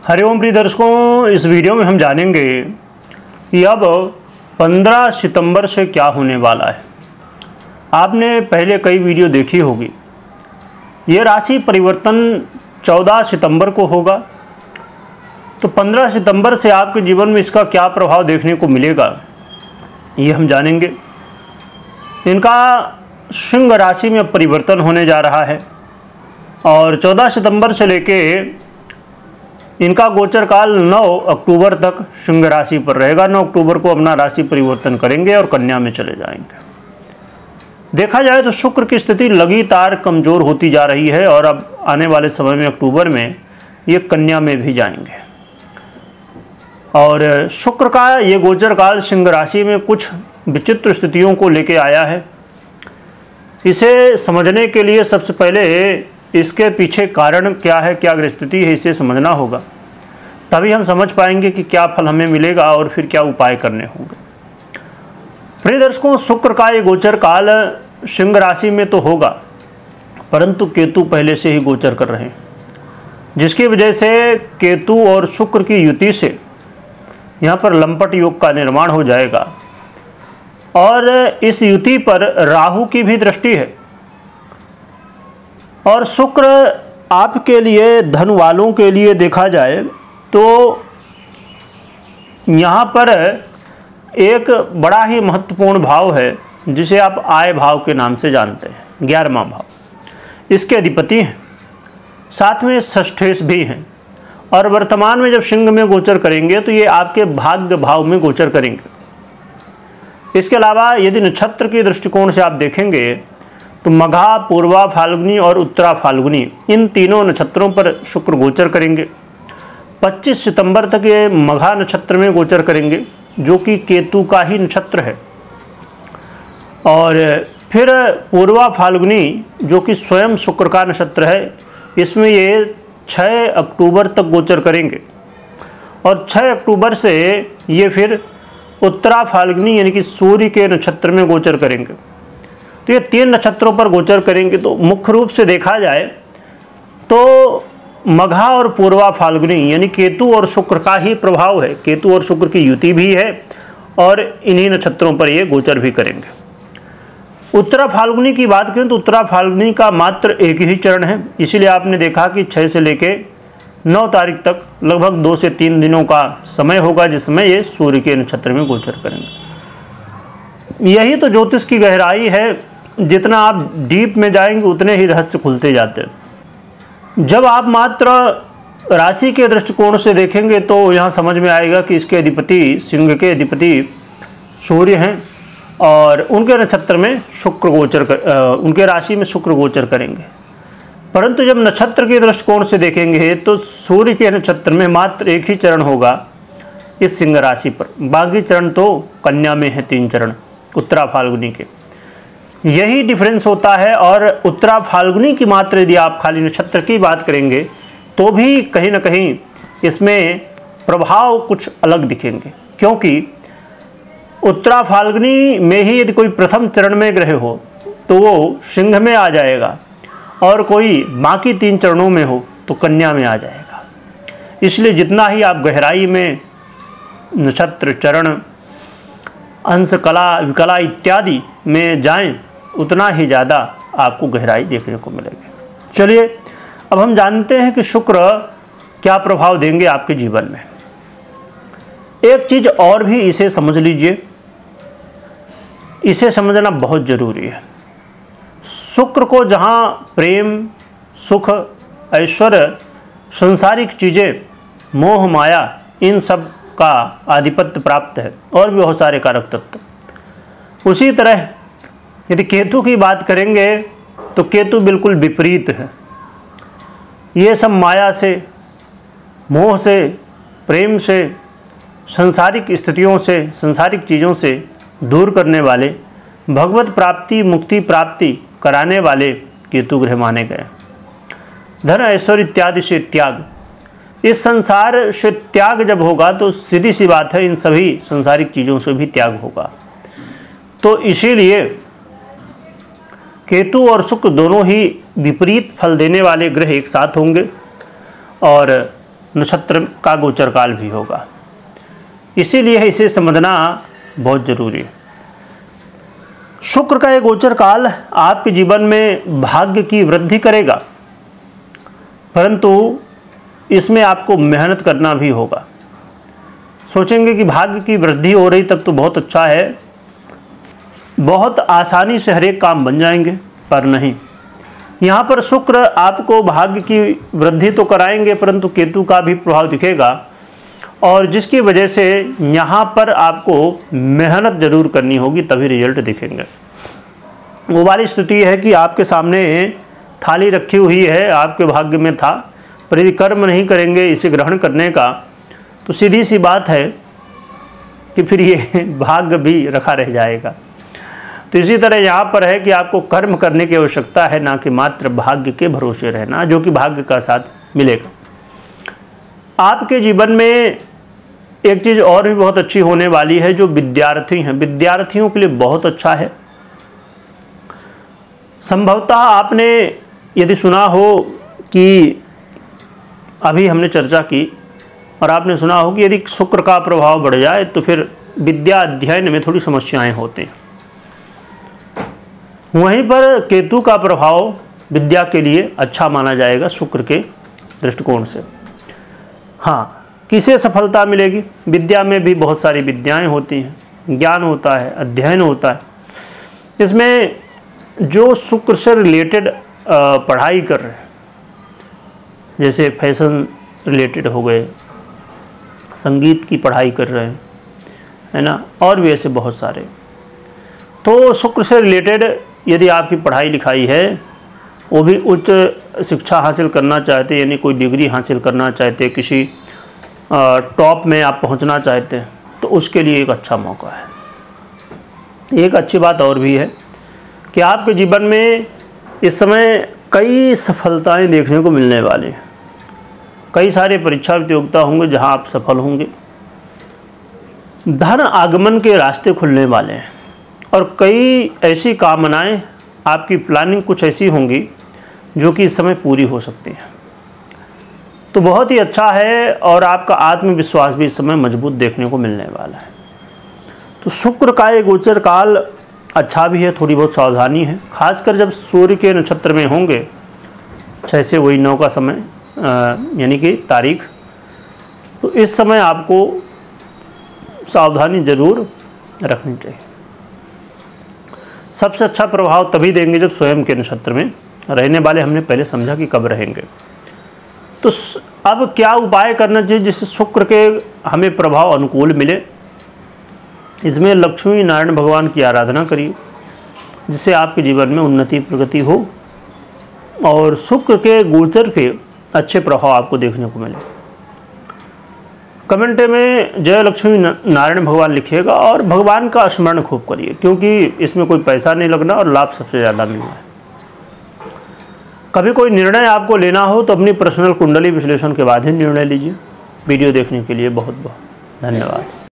हरिओम प्रिय दर्शकों, इस वीडियो में हम जानेंगे कि अब 15 सितंबर से क्या होने वाला है। आपने पहले कई वीडियो देखी होगी। ये राशि परिवर्तन 14 सितंबर को होगा, तो 15 सितंबर से आपके जीवन में इसका क्या प्रभाव देखने को मिलेगा, ये हम जानेंगे। इनका सिंह राशि में परिवर्तन होने जा रहा है और 14 सितंबर से लेके इनका गोचर काल 9 अक्टूबर तक सिंह राशि पर रहेगा। 9 अक्टूबर को अपना राशि परिवर्तन करेंगे और कन्या में चले जाएंगे। देखा जाए तो शुक्र की स्थिति लगातार कमज़ोर होती जा रही है और अब आने वाले समय में अक्टूबर में ये कन्या में भी जाएंगे। और शुक्र का ये गोचर काल सिंह राशि में कुछ विचित्र स्थितियों को लेके आया है। इसे समझने के लिए सबसे पहले इसके पीछे कारण क्या है, क्या स्थिति है, इसे समझना होगा। तभी हम समझ पाएंगे कि क्या फल हमें मिलेगा और फिर क्या उपाय करने होंगे। प्रिय दर्शकों, शुक्र का ये गोचर काल सिंह राशि में तो होगा, परंतु केतु पहले से ही गोचर कर रहे हैं, जिसकी वजह से केतु और शुक्र की युति से यहाँ पर लंपट योग का निर्माण हो जाएगा। और इस युति पर राहु की भी दृष्टि है। और शुक्र आपके लिए, धन वालों के लिए देखा जाए तो यहाँ पर एक बड़ा ही महत्वपूर्ण भाव है, जिसे आप आय भाव के नाम से जानते हैं। 11वां भाव इसके अधिपति हैं, साथ में षष्ठेश भी हैं। और वर्तमान में जब सिंह में गोचर करेंगे तो ये आपके भाग्य भाव में गोचर करेंगे। इसके अलावा यदि नक्षत्र के दृष्टिकोण से आप देखेंगे तो मघा, पूर्वा फाल्गुनी और उत्तरा फाल्गुनी, इन तीनों नक्षत्रों पर शुक्र गोचर करेंगे। 25 सितंबर तक ये मघा नक्षत्र में गोचर करेंगे, जो कि केतु का ही नक्षत्र है। और फिर पूर्वा फाल्गुनी, जो कि स्वयं शुक्र का नक्षत्र है, इसमें ये 6 अक्टूबर तक गोचर करेंगे। और 6 अक्टूबर से ये फिर उत्तरा फाल्गुनी यानी कि सूर्य के नक्षत्र में गोचर करेंगे। तो ये 3 नक्षत्रों पर गोचर करेंगे। तो मुख्य रूप से देखा जाए तो मघा और पूर्वा फाल्गुनी यानी केतु और शुक्र का ही प्रभाव है। केतु और शुक्र की युति भी है और इन्हीं नक्षत्रों पर ये गोचर भी करेंगे। उत्तरा फाल्गुनी की बात करें तो उत्तरा फाल्गुनी का मात्र एक ही चरण है, इसीलिए आपने देखा कि 6 से लेके 9 तारीख तक लगभग 2 से 3 दिनों का समय होगा, जिसमें ये सूर्य के नक्षत्र में गोचर करेंगे। यही तो ज्योतिष की गहराई है। जितना आप डीप में जाएंगे उतने ही रहस्य खुलते जाते हैं। जब आप मात्र राशि के दृष्टिकोण से देखेंगे तो यहाँ समझ में आएगा कि इसके अधिपति, सिंह के अधिपति सूर्य हैं और उनके नक्षत्र में शुक्र गोचर उनके राशि में शुक्र गोचर करेंगे। परंतु जब नक्षत्र के दृष्टिकोण से देखेंगे तो सूर्य के नक्षत्र में मात्र एक ही चरण होगा इस सिंह राशि पर। बाकी चरण तो कन्या में है, 3 चरण उत्तरा फाल्गुनी के। यही डिफरेंस होता है। और उत्तरा फाल्गुनी की मात्र यदि आप खाली नक्षत्र की बात करेंगे तो भी कहीं ना कहीं इसमें प्रभाव कुछ अलग दिखेंगे, क्योंकि उत्तरा फाल्गुनी में ही यदि कोई प्रथम चरण में ग्रह हो तो वो सिंह में आ जाएगा, और कोई बाकी 3 चरणों में हो तो कन्या में आ जाएगा। इसलिए जितना ही आप गहराई में नक्षत्र, चरण, अंश, कला, विकला इत्यादि में जाएं, उतना ही ज़्यादा आपको गहराई देखने को मिलेगी। चलिए अब हम जानते हैं कि शुक्र क्या प्रभाव देंगे आपके जीवन में। एक चीज़ और भी इसे समझ लीजिए, इसे समझना बहुत ज़रूरी है। शुक्र को जहाँ प्रेम, सुख, ऐश्वर्य, सांसारिक चीज़ें, मोह, माया, इन सब का आधिपत्य प्राप्त है और भी बहुत सारे कारक तत्व। उसी तरह यदि केतु की बात करेंगे तो केतु बिल्कुल विपरीत है। ये सब माया से, मोह से, प्रेम से, सांसारिक स्थितियों से, सांसारिक चीज़ों से दूर करने वाले, भगवत प्राप्ति, मुक्ति प्राप्ति कराने वाले केतु ग्रह माने गए। धन, ऐश्वर्य इत्यादि से त्याग, इस संसार से त्याग जब होगा तो सीधी सी बात है इन सभी संसारिक चीज़ों से भी त्याग होगा। तो इसीलिए केतु और शुक्र दोनों ही विपरीत फल देने वाले ग्रह एक साथ होंगे। और नक्षत्र का गोचर काल भी होगा, इसीलिए इसे समझना बहुत ज़रूरी है। शुक्र का ये गोचर काल आपके जीवन में भाग्य की वृद्धि करेगा, परंतु इसमें आपको मेहनत करना भी होगा। सोचेंगे कि भाग्य की वृद्धि हो रही तब तो बहुत अच्छा है, बहुत आसानी से हर एक काम बन जाएंगे, पर नहीं। यहाँ पर शुक्र आपको भाग्य की वृद्धि तो कराएंगे, परंतु केतु का भी प्रभाव दिखेगा, और जिसकी वजह से यहाँ पर आपको मेहनत जरूर करनी होगी, तभी रिजल्ट दिखेंगे। वो वाली स्थिति है कि आपके सामने थाली रखी हुई है, आपके भाग्य में था, पर यदि कर्म नहीं करेंगे इसे ग्रहण करने का, तो सीधी सी बात है कि फिर ये भाग्य भी रखा रह जाएगा। तो इसी तरह यहाँ पर है कि आपको कर्म करने की आवश्यकता है, ना कि मात्र भाग्य के भरोसे रहना, जो कि भाग्य का साथ मिलेगा। आपके जीवन में एक चीज़ और भी बहुत अच्छी होने वाली है, जो विद्यार्थी हैं, विद्यार्थियों के लिए बहुत अच्छा है। संभवतः आपने यदि सुना हो कि अभी हमने चर्चा की, और आपने सुना हो कि यदि शुक्र का प्रभाव बढ़ जाए तो फिर विद्या अध्ययन में थोड़ी समस्याएं होती हैं। वहीं पर केतु का प्रभाव विद्या के लिए अच्छा माना जाएगा शुक्र के दृष्टिकोण से। हाँ, किसे सफलता मिलेगी? विद्या में भी बहुत सारी विद्याएं होती हैं, ज्ञान होता है, अध्ययन होता है। इसमें जो शुक्र से रिलेटेड पढ़ाई कर रहे हैं, जैसे फैशन रिलेटेड हो गए, संगीत की पढ़ाई कर रहे हैं, है ना, और भी ऐसे बहुत सारे, तो शुक्र से रिलेटेड यदि आपकी पढ़ाई लिखाई है, वो भी उच्च शिक्षा हासिल करना चाहते, यानी कोई डिग्री हासिल करना चाहते, किसी टॉप में आप पहुंचना चाहते हैं, तो उसके लिए एक अच्छा मौका है। एक अच्छी बात और भी है कि आपके जीवन में इस समय कई सफलताएं देखने को मिलने वाली हैं। कई सारे परीक्षा प्रतियोगिता होंगे जहां आप सफल होंगे, धन आगमन के रास्ते खुलने वाले हैं, और कई ऐसी कामनाएं, आपकी प्लानिंग कुछ ऐसी होंगी जो कि इस समय पूरी हो सकती हैं। तो बहुत ही अच्छा है, और आपका आत्मविश्वास भी इस समय मजबूत देखने को मिलने वाला है। तो शुक्र का ये गोचर काल अच्छा भी है, थोड़ी बहुत सावधानी है, खासकर जब सूर्य के नक्षत्र में होंगे, 6 से वही 9 का समय, यानी कि तारीख, तो इस समय आपको सावधानी जरूर रखनी चाहिए। सबसे अच्छा प्रभाव तभी देंगे जब स्वयं के नक्षत्र में रहने वाले, हमने पहले समझा कि कब रहेंगे। तो अब क्या उपाय करना चाहिए जिससे शुक्र के हमें प्रभाव अनुकूल मिले? इसमें लक्ष्मी नारायण भगवान की आराधना करिए, जिससे आपके जीवन में उन्नति प्रगति हो, और शुक्र के गोचर के अच्छे प्रभाव आपको देखने को मिले। कमेंट में जय लक्ष्मी नारायण भगवान लिखिएगा, और भगवान का स्मरण खूब करिए, क्योंकि इसमें कोई पैसा नहीं लगना और लाभ सबसे ज़्यादा मिलना है। कभी कोई निर्णय आपको लेना हो तो अपनी पर्सनल कुंडली विश्लेषण के बाद ही निर्णय लीजिए। वीडियो देखने के लिए बहुत बहुत धन्यवाद।